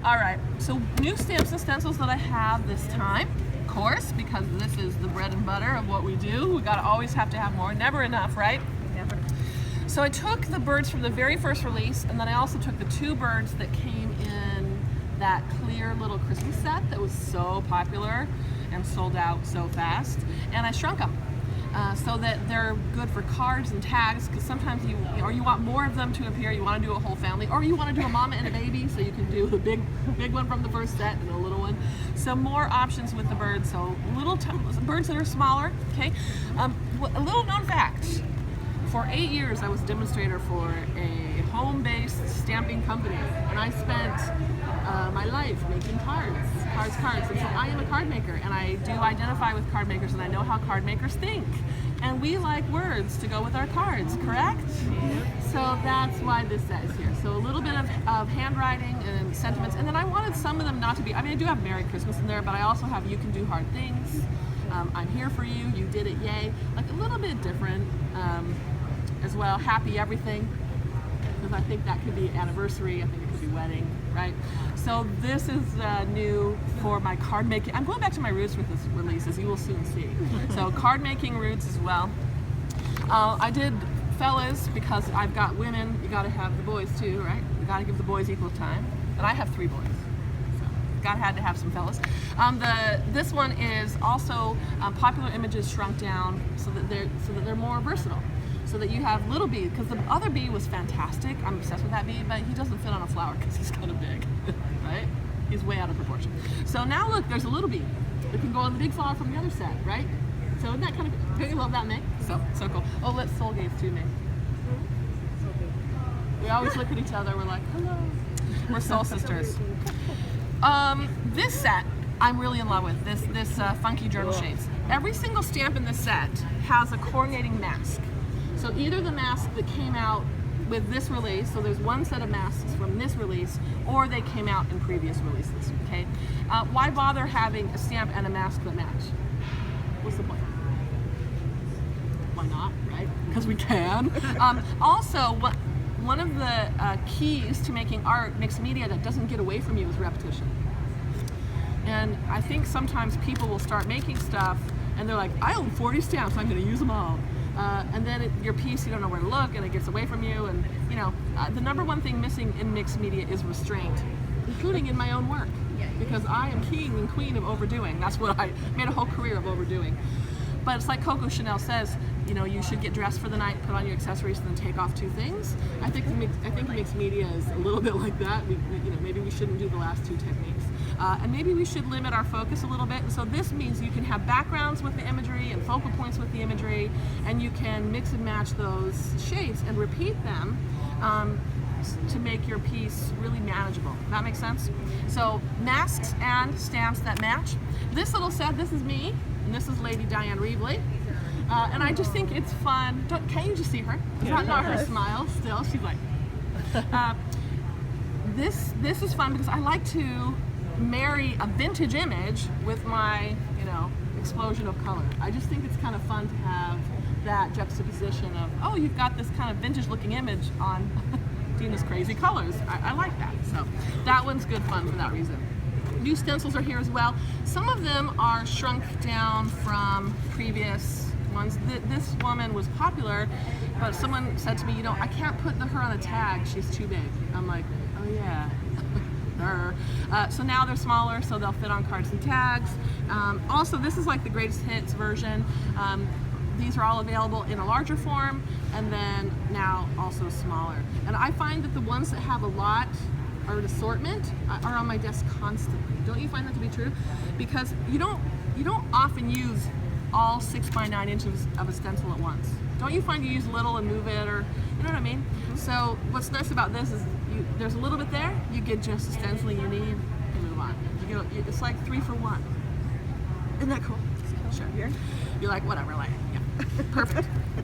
All right, so new stamps and stencils that I have this time, of course, because this is the bread and butter of what we do. We gotta always have to have more, never enough, right? Never. So I took the birds from the very first release, and then I also took the 2 birds that came in that clear little Christmas set that was so popular and sold out so fast, and I shrunk them. So that they're good for cards and tags, because sometimes you want more of them to appear, you want to do a whole family, or you want to do a mama and a baby, so you can do the big one from the first set and a little one. So more options with the birds, so birds that are smaller, okay? A little known fact, for 8 years I was a demonstrator for a home-based stamping company, and I spent my life making cards, and so I am a card maker, and I do identify with card makers, and I know how card makers think, and we like words to go with our cards, correct? So that's why this set is here. So a little bit of handwriting and sentiments, and then I wanted some of them not to be, I mean, I do have Merry Christmas in there, but I also have You Can Do Hard Things, I'm Here For You, You Did It, Yay, like a little bit different as well. Happy Everything, because I think that could be anniversary, I think it could be wedding, right? So this is new for my card making. I'm going back to my roots with this release, as you will soon see. So card making roots as well. I did fellas because I've got women, you gotta have the boys too, right? You gotta give the boys equal time. And I have 3 boys, so had to have some fellas. This one is also popular images shrunk down so that they're more versatile. So that you have little bee, because the other bee was fantastic. I'm obsessed with that bee, but he doesn't fit on a flower because he's kind of big, right? He's way out of proportion. So now look, there's a little bee that can go on the big flower from the other set, right? So isn't that kind of, don't you love that, May? So cool. Oh, let's soul gaze too, May. We always look at each other, we're like, hello. We're soul sisters. This set, I'm really in love with, this funky journal shapes. Every single stamp in this set has a coordinating mask. So either the mask that came out with this release, so there's one set of masks from this release, or they came out in previous releases, okay? Why bother having a stamp and a mask that match? What's the point? Why not, right? Because we can. Also, one of the keys to making art, mixed media, that doesn't get away from you is repetition. And I think sometimes people will start making stuff and they're like, I own 40 stamps, I'm gonna use them all. And then your piece, you don't know where to look, and it gets away from you. And you know, the #1 thing missing in mixed media is restraint, including in my own work, because I am king and queen of overdoing. That's what I made a whole career of overdoing. But it's like Coco Chanel says, you know, you should get dressed for the night, put on your accessories, and then take off 2 things. I think mixed media is a little bit like that. You know, maybe we shouldn't do the last 2 techniques. And maybe we should limit our focus a little bit. And so this means you can have backgrounds with the imagery and focal points with the imagery, and you can mix and match those shapes and repeat them to make your piece really manageable. That makes sense? So masks and stamps that match. This little set, this is me, and this is Lady Diane Reevely. And I just think it's fun. Can't you just see her? It's not her smile still. She's like, this is fun because I like to marry a vintage image with my, you know, explosion of color. I just think it's kind of fun to have that juxtaposition of, oh, you've got this kind of vintage looking image on Dina's crazy colors. I like that. So that one's good fun for that reason. New stencils are here as well. Some of them are shrunk down from previous ones. This woman was popular, but someone said to me, you know, I can't put her on a tag, she's too big. I'm like, oh yeah. So now they're smaller, so they'll fit on cards and tags. Also, this is like the greatest hits version. These are all available in a larger form, and then now also smaller. And I find that the ones that have a lot or an assortment are on my desk constantly. Don't you find that to be true? Because you don't often use all 6 by 9 inches of a stencil at once. Don't you find you use little and move it, or you know what I mean? So what's nice about this is there's a little bit there, you get just the stenciling you need, and move on. It's like 3 for 1. Isn't that cool? Sure. You're like, whatever, like, yeah. Perfect.